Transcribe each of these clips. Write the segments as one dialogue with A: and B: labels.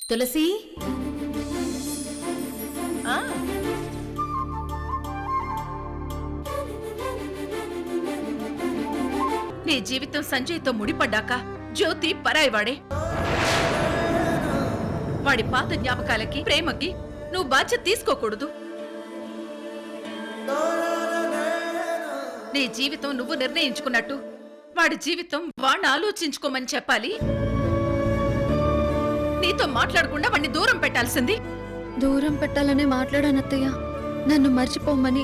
A: తులసి నీ జీవితం సంజయ్తో ముడిపడ్డాక జ్యోతి పరాయివాడే. వాడి పాత జ్ఞాపకాలకి ప్రేమకి నువ్వు బాధ్యత తీసుకోకూడదు. నీ జీవితం నువ్వు నిర్ణయించుకున్నట్టు వాడి జీవితం వాణ్ణి ఆలోచించుకోమని చెప్పాలి. నీతో మాట్లాడకుండా వాణ్ణి దూరం పెట్టాల్సింది.
B: దూరం పెట్టాలనే మాట్లాడానత్తయ్య. నన్ను మర్చిపోమని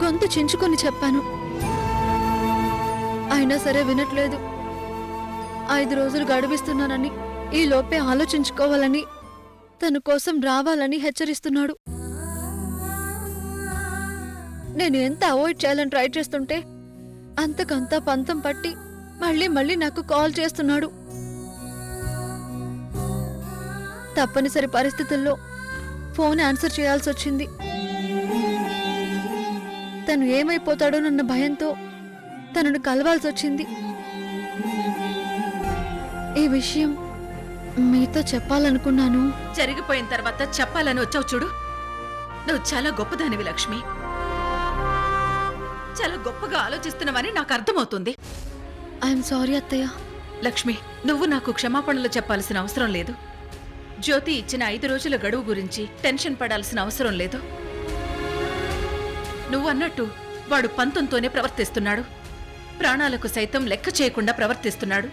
B: గొంతు చించుకొని చెప్పాను. అయినా సరే వినట్లేదు. 5 రోజులు గడిపిస్తున్నానని, ఈ లోపే ఆలోచించుకోవాలని, తన కోసం రావాలని హెచ్చరిస్తున్నాడు. నేను ఎంత అవాయిడ్ చేయాలని ట్రై చేస్తుంటే అంతకంతా పంతం పట్టి మళ్ళీ మళ్ళీ నాకు కాల్ చేస్తున్నాడు. తప్పనిసరి పరిస్థితుల్లో ఫోన్ ఆన్సర్ చేయాల్సి వచ్చింది. తను ఏమైపోతాడోనన్న భయంతో తనను కలవాల్సి వచ్చింది. ఈ విషయం మీతో చెప్పాలనుకున్నాను.
A: జరిగిపోయిన తర్వాత చెప్పాలని వచ్చావు చూడు. నువ్వు చాలా గొప్పదానివి లక్ష్మి. చాలా గొప్పగా ఆలోచిస్తున్నావని నాకు అర్థమవుతుంది.
B: ఐఎమ్ సారీ అత్తయ్య.
A: లక్ష్మి, నువ్వు నాకు క్షమాపణలు చెప్పాల్సిన అవసరం లేదు. జ్యోతి ఇచ్చిన 5 రోజుల గడువు గురించి టెన్షన్ పడాల్సిన అవసరం లేదు. నువ్వన్నట్టు వాడు పంతంతోనే ప్రవర్తిస్తున్నాడు. ప్రాణాలకు సైతం లెక్క చేయకుండా ప్రవర్తిస్తున్నాడు.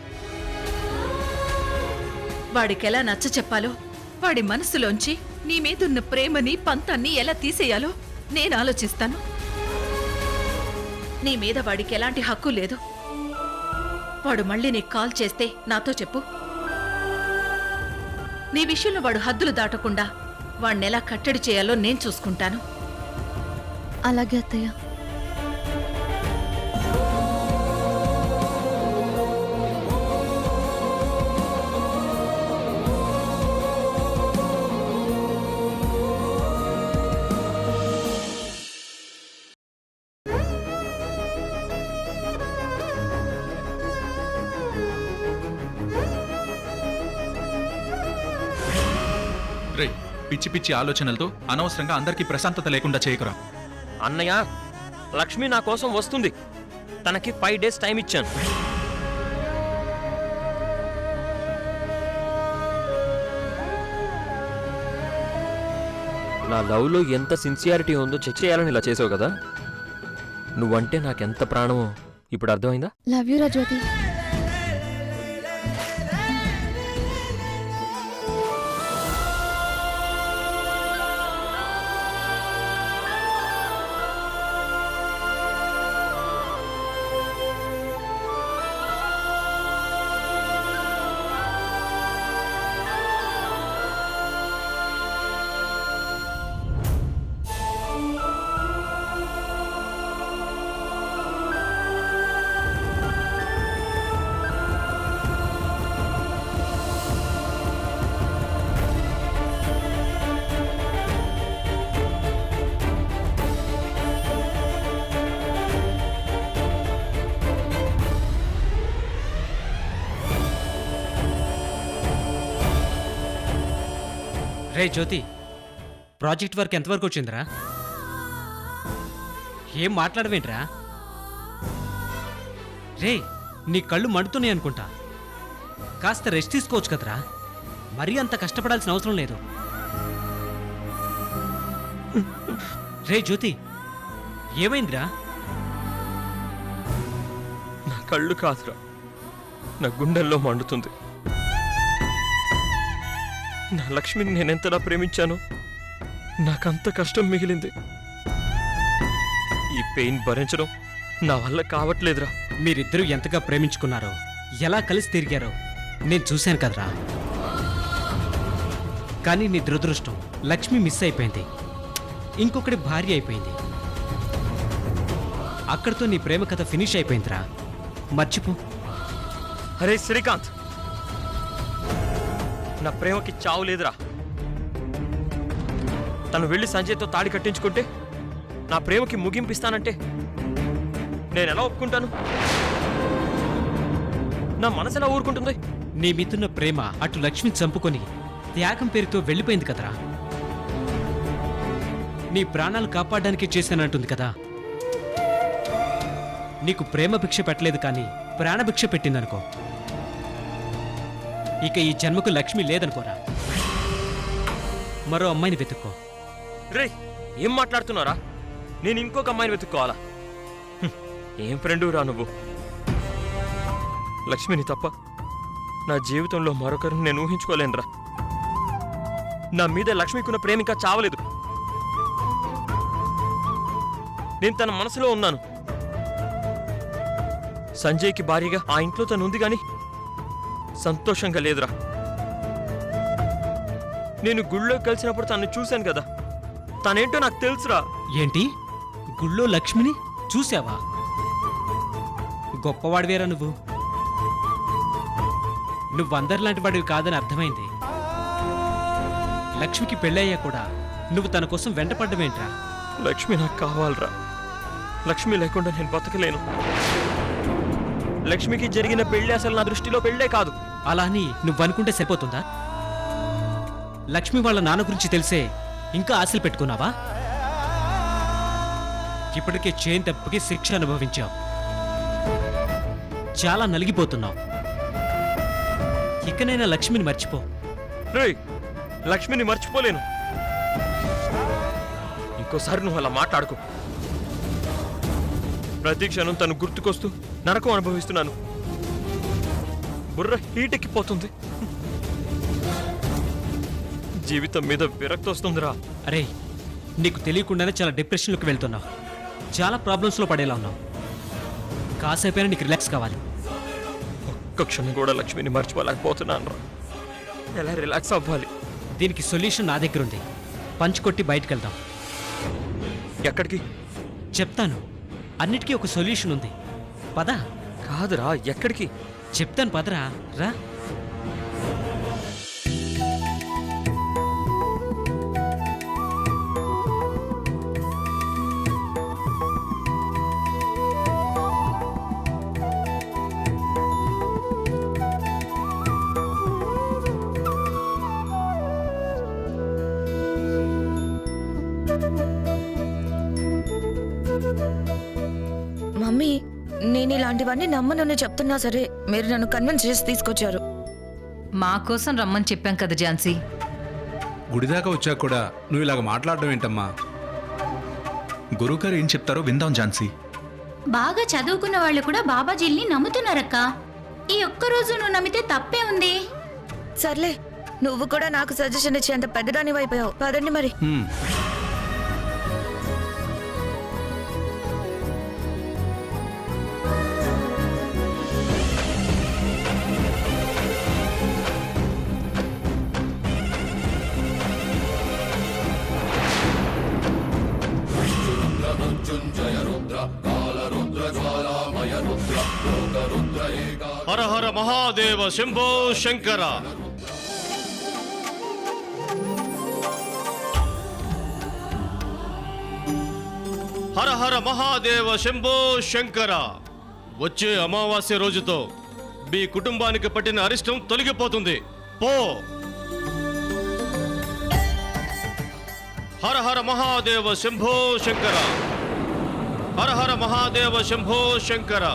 A: వాడికెలా నచ్చ చెప్పాలో, వాడి మనసులోంచి నీ మీదున్న ప్రేమని పంతాన్ని ఎలా తీసేయాలో నేను ఆలోచిస్తాను. నీ మీద వాడికి ఎలాంటి హక్కు లేదు. వాడు మళ్ళీ నీకు కాల్ చేస్తే నాతో చెప్పు. నీ విషయంలో వాడు హద్దులు దాటకుండా వాణ్ణెలా కట్టడి చేయాలో నేను చూసుకుంటాను.
B: అలాగే అత్తయ్య.
C: రే, పిచ్చి పిచ్చి ఆలోచనలతో అనవసరంగా అందరికీ ప్రశాంతత లేకుండా చేయకురా.
D: అన్నయ్య, లక్ష్మి నా కోసం వస్తుంది. తనకి 5 డేస్ టైం ఇచ్చాను. నా లవ్లో ఎంత సిన్సియారిటీ ఉందో చెక్ చేయాలని ఇలా చేసావు కదా. నువ్వంటే నాకెంత ప్రాణమో ఇప్పుడు అర్థమైందా?
B: లవ్ యూ రా జ్యోతి.
E: రే జ్యోతి, ప్రాజెక్ట్ వర్క్ ఎంతవరకు వచ్చిందిరా? ఏం మాట్లాడవేంట్రా? రే, నీ కళ్ళు మండుతున్నాయి అనుకుంటా. కాస్త రెస్ట్ తీసుకోవచ్చు కదరా. మరీ అంత కష్టపడాల్సిన అవసరం లేదు. రే జ్యోతి, ఏమైందిరా?
D: నా కళ్ళు కాదురా, నా గుండెల్లో మండుతుంది. నా లక్ష్మిని నేనెంతలా ప్రేమించానో నాకంత కష్టం మిగిలింది. ఈ పెయిన్ భరించడం నా వల్ల కావట్లేదురా.
E: మీరిద్దరూ ఎంతగా ప్రేమించుకున్నారో, ఎలా కలిసి తిరిగారో నేను చూశాను కదరా. కానీ నీ దురదృష్టం, లక్ష్మి మిస్ అయిపోయింది. ఇంకొకటి భార్య అయిపోయింది. అక్కడితో నీ ప్రేమ కథ ఫినిష్ అయిపోయిందిరా. మర్చిపో.
D: అరే శ్రీకాంత్, నా ప్రేమకి చావు లేదురా. తను వెళ్ళి సంజయ్తో తాడి కట్టించుకుంటే నా ప్రేమకి ముగింపిస్తానంటే నేను ఎలా ఒప్పుకుంటాను? నా మనసు ఎలా ఊరుకుంటుంది?
E: నీ మీదున్న ప్రేమ అటు లక్ష్మిని చంపుకొని త్యాగం పేరుతో వెళ్ళిపోయింది కదరా. నీ ప్రాణాలు కాపాడడానికి చేశానంటుంది కదా. నీకు ప్రేమ భిక్ష పెట్టలేదు కానీ ప్రాణభిక్ష పెట్టిందనుకో. ఇక ఈ జన్మకు లక్ష్మి లేదనుకోరా. మరో అమ్మాయిని వెతుక్కో.
D: రే ఏం మాట్లాడుతున్నారా? నేను ఇంకొక అమ్మాయిని వెతుక్కోవాలా? ఏం ఫ్రెండు రా నువ్వు. లక్ష్మిని తప్ప నా జీవితంలో మరొకరిని నేను ఊహించుకోలేనురా. నా మీద లక్ష్మికున్న ప్రేమ ఇంకా చావలేదు. నేను తన మనసులో ఉన్నాను. సంజయ్కి భారీగా ఆ ఇంట్లో తను ఉంది గాని సంతోషంగా లేదురా. నేను గుళ్ళో కలిసినప్పుడు తను చూశాను కదా, తనేంటో నాకు తెలుసురా.
E: ఏంటి గుళ్ళో లక్ష్మిని చూసావా? గొప్పవాడివేరా నువ్వు. నువ్వందరిలాంటి వాడివి కాదని అర్థమైంది. లక్ష్మికి పెళ్ళయ్యా కూడా నువ్వు తన కోసం వెంటపడ్డమేంట్రా?
D: లక్ష్మి నాకు కావాలరా. లక్ష్మి లేకుండా నేను బతకలేను. లక్ష్మికి జరిగిన పెళ్లి అసలు నా దృష్టిలో పెళ్ళే కాదు.
E: అలా అని నువ్వనుకుంటే సరిపోతుందా? లక్ష్మి వాళ్ళ నాన్న గురించి తెలిసే ఇంకా ఆశలు పెట్టుకున్నావా? ఇప్పటికే చేయని తప్పుకి శిక్ష అనుభవించావు. చాలా నలిగిపోతున్నావు. ఇకనైనా లక్ష్మిని మర్చిపో.
D: రేయ్, లక్ష్మిని మర్చిపోలేను. ఇంకోసారి నువ్వు అలా మాట్లాడుకో. ప్రతి క్షణం తను గుర్తుకొస్తూ నరకం అనుభవిస్తున్నాను. బుర్ర హీటెక్కిపోతుంది. జీవితం మీద విరక్తి వస్తుందిరా.
E: అరే, నీకు తెలియకుండానే చాలా డిప్రెషన్లోకి వెళ్తున్నావు. చాలా ప్రాబ్లమ్స్లో పడేలా ఉన్నావు. కాసేపైనా నీకు రిలాక్స్ కావాలి.
D: ఒక్క క్షణం కూడా లక్ష్మిని మర్చిపోలేకపోతున్నాను రా. ఎలా రిలాక్స్ అవ్వాలి?
E: దీనికి సొల్యూషన్ నా దగ్గర ఉంది. పంచ్ కొట్టి బయటకు వెళ్దాం.
D: ఎక్కడికి?
E: చెప్తాను. అన్నిటికీ ఒక సొల్యూషన్ ఉంది. పద.
D: కాదురా, ఎక్కడికి?
E: చెప్తాను, పదరా. రా.
F: మమ్మీ, నేను ఇలాంటివన్నీ నమ్మనని చెప్తున్నా సరే మీరు నన్ను కన్విన్స్ చేసి తీసుకొచ్చారు.
G: మా కోసం రమ్మని చెప్పాం కదా ఝాన్సీ.
H: గుడిదాకా వచ్చాక కూడా నువ్వు ఇలాగ మాట్లాడడం ఏంటమ్మా?
C: గురువుగారు ఏం చెప్తారో విందాం ఝాన్సీ.
I: బాగా చదువుకున్న వాళ్ళు కూడా బాబాజీల్ని నమ్ముతున్నారక్క. ఈ ఒక్కరోజు నువ్వు నమ్మితే తప్పే ఉంది.
F: సర్లే, నువ్వు కూడా నాకు సజెషన్ ఇచ్చేంత పెద్దదాని అయిపోయావు. పదండి మరి.
J: హర హర మహాదేవ శంభో శంకర. హర హర మహాదేవ శంభో శంకర. వచ్చే అమావాస్య రోజుతో మీ కుటుంబానికి పట్టిన అరిష్టం తొలగిపోతుంది. పో. హర హర మహాదేవ శంభో శంకర. హర హర మహాదేవ శంభో శంకర.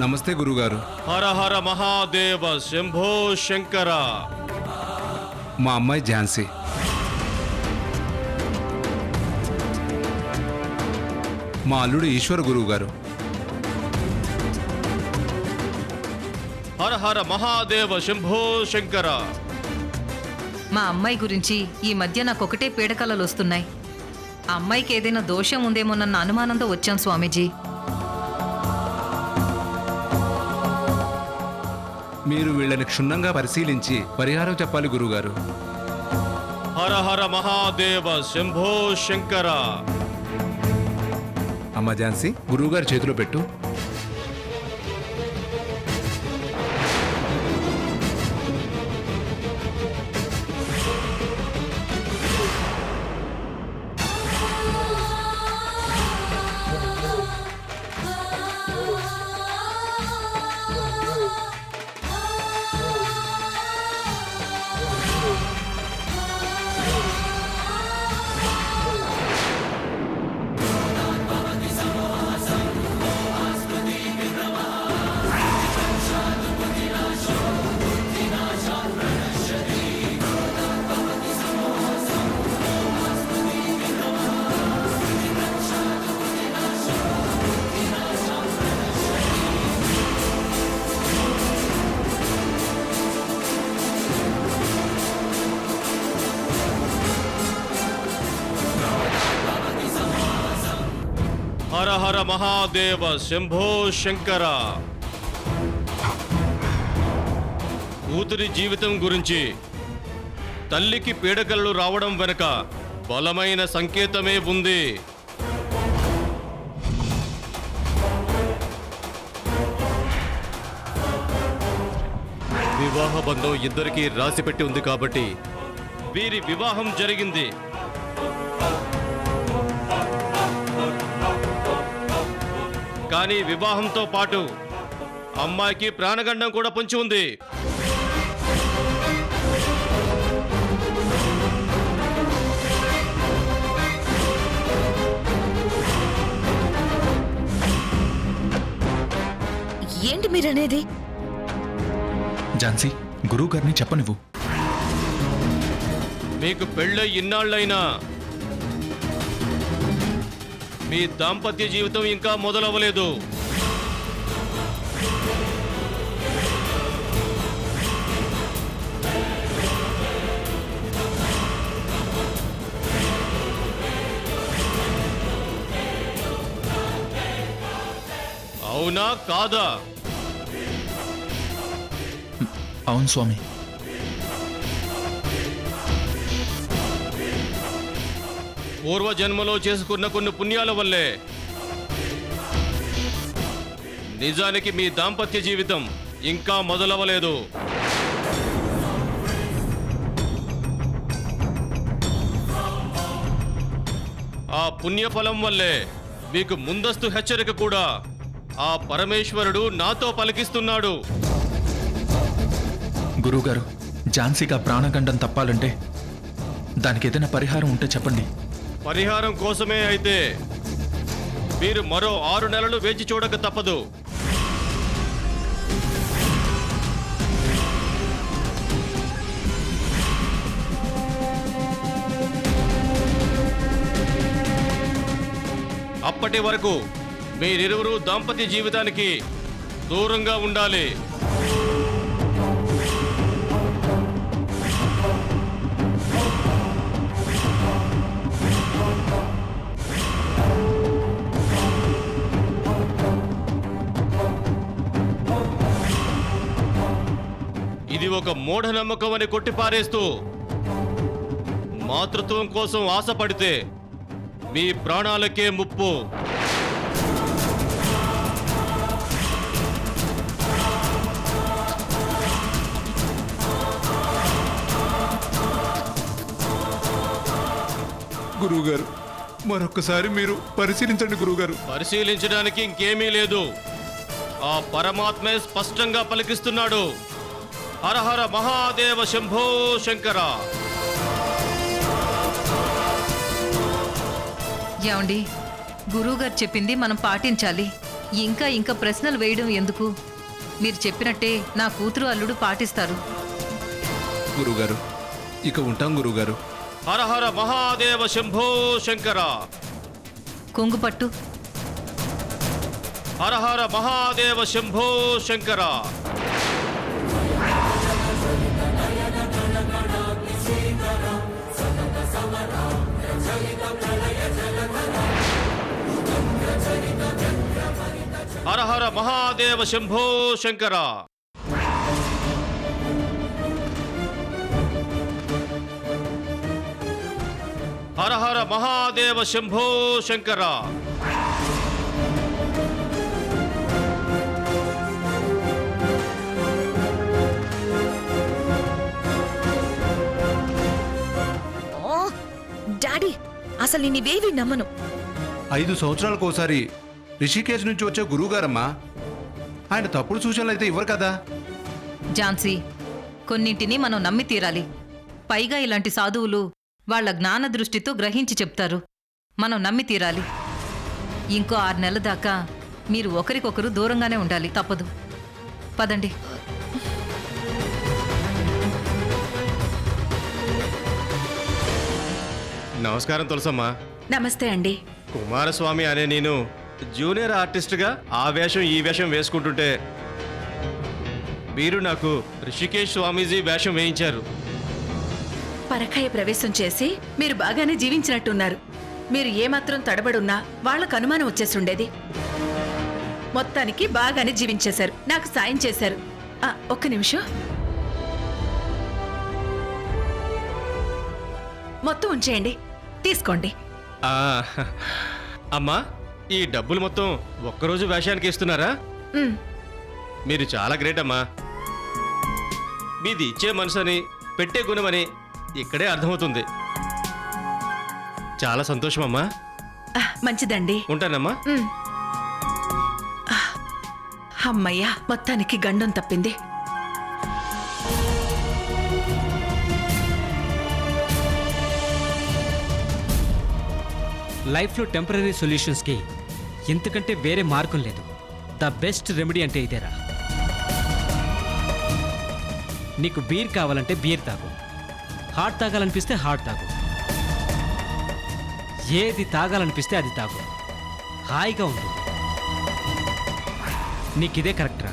H: నమస్తే గురుగారు.
J: హర హర మహాదేవ శంభో శంకర.
H: మా అమ్మాయి ఝాన్సీ. మా అల్లుడు ఈశ్వర్ గురువు గారు.
J: హర హర మహాదేవ శంభో శంకర.
G: మా అమ్మాయి గురించి ఈ మధ్య నాకొకటే పీడకలలు వస్తున్నాయి. ఆ అమ్మాయికి ఏదైనా దోషం ఉందేమోనన్న అనుమానంతో వచ్చాం స్వామీజీ.
H: మీరు వీళ్ళని క్షుణ్ణంగా పరిశీలించి పరిహారం చెప్పాలి గురుగారు.
J: హర హర మహాదేవ శంభో శంకర.
H: అమ్మ ఝాన్సీ, గురువుగారి చేతిలో పెట్టు.
J: హర హర మహాదేవ శంభో శంకర. కూతురి జీవితం గురించి తల్లికి పీడకలలు రావడం వెనుక బలమైన సంకేతమే ఉంది. వివాహ బంధం ఇద్దరికీ రాసిపెట్టి ఉంది కాబట్టి వీరి వివాహం జరిగింది. కానీ వివాహంతో పాటు అమ్మాయికి ప్రాణగండం కూడా పొంచి ఉంది.
F: ఏంటి మీరనేది?
C: ఝాన్సీ, గురువు గారిని చెప్పనివ్వు.
J: మీకు పెళ్ళై ఇన్నాళ్ళైనా మీ దాంపత్య జీవితం ఇంకా మొదలవ్వలేదు. అవునా కాదా?
C: అవును స్వామి.
J: పూర్వజన్మలో చేసుకున్న కొన్ని పుణ్యాల వల్లే నిజానికి మీ దాంపత్య జీవితం ఇంకా మొదలవ్వలేదు. ఆ పుణ్యఫలం వల్లే మీకు ముందస్తు హెచ్చరిక కూడా ఆ పరమేశ్వరుడు నాతో పలికిస్తున్నాడు.
C: గురువుగారు, ఝాన్సీగా ప్రాణగండం తప్పాలంటే దానికి ఏదైనా పరిహారం ఉంటే చెప్పండి.
J: పరిహారం కోసమే అయితే మీరు మరో 6 నెలలు వేచి చూడక తప్పదు. అప్పటి వరకు మీరిరువురు దాంపత్య జీవితానికి దూరంగా ఉండాలి. ఇది ఒక మూఢనమ్మకం అని కొట్టిపారేస్తూ మాతృత్వం కోసం ఆశపడితే మీ ప్రాణాలకే ముప్పు.
H: గురువుగారు, మరొక్కసారి మీరు పరిశీలించండి గురువుగారు.
J: పరిశీలించడానికి ఇంకేమీ లేదు. ఆ పరమాత్మే స్పష్టంగా పలికిస్తున్నాడు. హర హర మహాదేవ శంభో శంకర.
G: ఏమండి, గురువుగారు చెప్పింది మనం పాటించాలి. ఇంకా ప్రశ్నలు వేయడం ఎందుకు? మీరు చెప్పినట్టే నా కూతురు అల్లుడు పాటిస్తారు.
H: గురువుగారు, ఇక ఉంటాం గురువుగారు.
J: హర హర మహాదేవ శంభో శంకర.
G: కొంగు పట్టు.
J: హర హర మహాదేవ శంభో శంకర. హర హర మహాదేవ శంభో శంకర. హర హర మహాదేవ శంభో శంకర.
F: డాడీ, అసలు నేనివేవి నమ్మను.
H: 5 సంవత్సరాలకోసారి రిషికేశ్ నుంచి వచ్చే గురువుగారమ్మా. ఆయన తప్పుడు సూచనలు అయితే ఇవ్వరు కదా.
G: ఝాన్సీ, కొన్నింటిని మనం నమ్మి తీరాలి. పైగా ఇలాంటి సాధువులు వాళ్ళ జ్ఞాన దృష్టితో గ్రహించి చెప్తారు. మనం నమ్మి తీరాలి. ఇంకో 6 నెలల దాకా మీరు ఒకరికొకరు దూరంగానే ఉండాలి. తప్పదు. పదండి.
J: నమస్కారం తులసమ్మా.
A: నమస్తే అండి.
J: కుమారస్వామి అనే నేను జూనియర్ ఆర్టిస్ట్గా ఆ వేషం ఈ వేషం వేసుకుంటుంటే మీరు నాకు రిషికేశ్ స్వామీజీ వేషం వేయించారు.
A: పరకాయ ప్రవేశం చేసి మీరు బాగానే జీవించినట్టున్నారు. మీరు ఏమాత్రం తడబడున్నా వాళ్ళకు అనుమానం వచ్చేసుండేది. మొత్తానికి బాగానే జీవించేశారు, నాకు సాయం చేశారు. ఒక్క నిమిషం, మొత్తం ఉంచేయండి, తీసుకోండి.
J: ఆ, అమ్మా, ఈ డబ్బులు మొత్తం ఒక్కరోజు వేషానికి ఇస్తున్నారా?
A: ఉమ్,
J: మీరు చాలా గ్రేట్ అమ్మా. మీది ఇచ్చే మనసని, పెట్టే గుణమని ఇక్కడే అర్థమవుతుంది. చాలా సంతోషం అమ్మా.
A: మంచిదండి,
J: ఉంటానమ్మా.
A: అమ్మయ్యా, మొత్తానికి గండం తప్పింది.
E: లైఫ్లో టెంపరీ సొల్యూషన్స్కి ఇంతకంటే వేరే మార్గం లేదు. ద బెస్ట్ రెమెడీ అంటే ఇదేరా. నీకు బీర్ కావాలంటే బీర్ తాగు, హాట్ తాగాలనిపిస్తే హాట్ తాగు, ఏది తాగాలనిపిస్తే అది తాగు, హాయిగా ఉండు. నీకిదే కరెక్ట్ రా.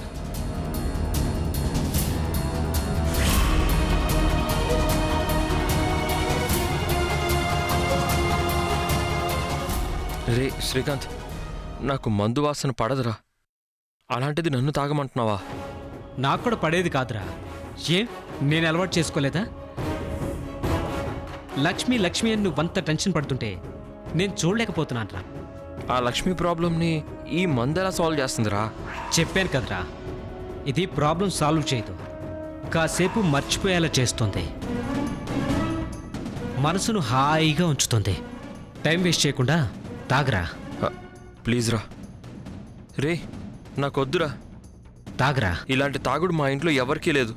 D: రే శ్రీకాంత్, నాకు మందు వాసన పడదురా. అలాంటిది నన్ను తాగమంటున్నావా?
E: నాకు కూడా పడేది కాదురా. ఏం నేను అలవాటు చేసుకోలేదా? లక్ష్మి లక్ష్మి అని నువ్వంత టెన్షన్ పడుతుంటే నేను చూడలేకపోతున్నాను రా.
D: ఆ లక్ష్మి ప్రాబ్లంని ఈ మందు ఎలా సాల్వ్ చేస్తుందిరా?
E: చెప్పాను కదరా, ఇది ప్రాబ్లం సాల్వ్ చేయదు, కాసేపు మర్చిపోయేలా చేస్తుంది, మనసును హాయిగా ఉంచుతుంది. టైం వేస్ట్ చేయకుండా తాగరా.
D: ప్లీజ్ రా. రే నాకొద్దురా.
E: తాగరా.
D: ఇలాంటి తాగుడు మా ఇంట్లో ఎవరికీ లేదు.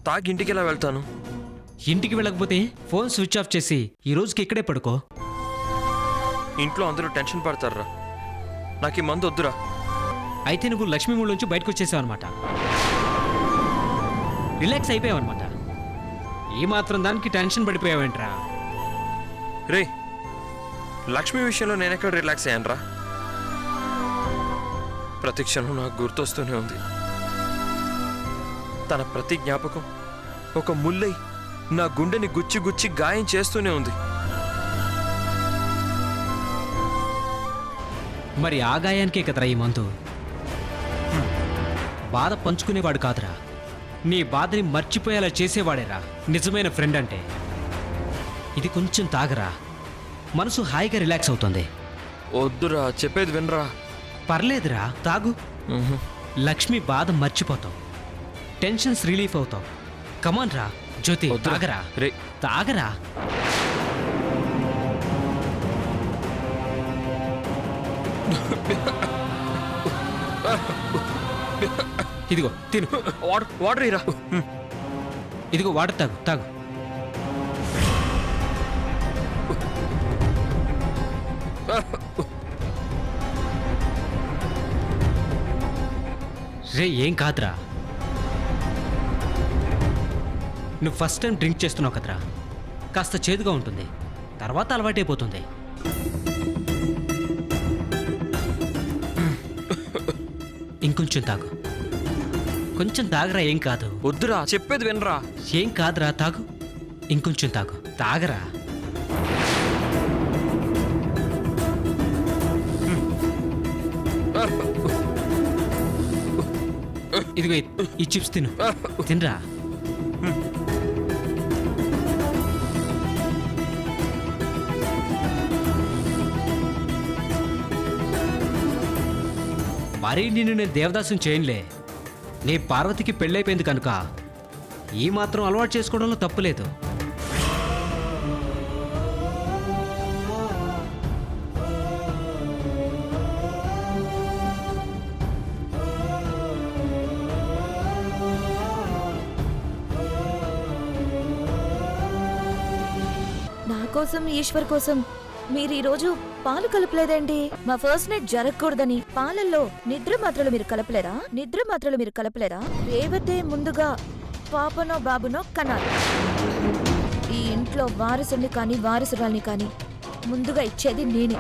D: తాగి ఇంటికి ఎలా వెళ్తాను?
E: ఇంటికి వెళ్ళకపోతే ఫోన్ స్విచ్ ఆఫ్ చేసి ఈ రోజుకి ఇక్కడే పడుకో.
D: ఇంట్లో అందరూ టెన్షన్ పడతారా. నాకు ఈ మందు వద్దురా.
E: అయితే నువ్వు లక్ష్మీ మూడులోంచి బయటకు వచ్చేసావు అనమాట, రిలాక్స్ అయిపోయావు అనమాట. ఈ మాత్రం దానికి టెన్షన్ పడిపోయావేంట్రా?
D: రే లక్ష్మి విషయంలో నేనెక్కడ రిలాక్స్ అయ్యానురా? ప్రతి క్షణం నాకు గుర్తొస్తూనే ఉంది. తన ప్రతి జ్ఞాపకం ఒక ముల్లై నా గుండెని గుచ్చి గుచ్చి గాయం చేస్తూనే ఉంది.
E: మరి ఆ గాయానికే కదరా ఈ మందు. బాధ పంచుకునేవాడు కాదురా, నీ బాధని మర్చిపోయేలా చేసేవాడేరా నిజమైన ఫ్రెండ్ అంటే. ఇది కొంచెం తాగరా, మనసు హాయిగా రిలాక్స్ అవుతుంది.
D: వద్దురా, చెప్పేది వినరా.
E: పర్లేదురా, తాగు. లక్ష్మి బాధ మర్చిపోతావు, టెన్షన్స్ రిలీఫ్ అవుతావు. కమాన్ రా జ్యోతి, తాగరా.
D: రే
E: తాగరా. ఇదిగో తిను.
D: వాటర్ ఇరా.
E: ఇదిగో వాటర్ తాగు, తాగు. రే ఏం కాదురా, నువ్వు ఫస్ట్ టైం డ్రింక్ చేస్తున్నావు కదరా, కాస్త చేదుగా ఉంటుంది, తర్వాత అలవాటైపోతుంది. ఇంకొంచెం తాగు, కొంచెం తాగరా, ఏం కాదు.
D: వద్దురా, చెప్పేది వినరా.
E: ఏం కాదురా, తాగు. ఇంకొంచెం తాగు, తాగరా. ఇదిగో ఈ చిప్స్ తిను, తినరా. మరీ నిన్ను నేను దేవదాసం చేయనులే. నీ పార్వతికి పెళ్ళైపోయింది కనుక ఈ మాత్రం అలవాటు చేసుకోవడంలో తప్పులేదు.
F: నా కోసం ఈశ్వర్ కోసం మీరు ఈరోజు పాలు కలపలేదండి. మా ఫస్ట్ నైట్ జరగకూడదని పాలల్లో నిద్ర మాత్రలు మీరు కలపలేరా? నిద్ర మాత్రలు మీరు కలపలేరా? రేవతే ముందుగా పాపనో బాబునో కనాలి. ఈ ఇంట్లో వారసుని కానీ వారసురాల్ని కానీ ముందుగా ఇచ్చేది నేనే.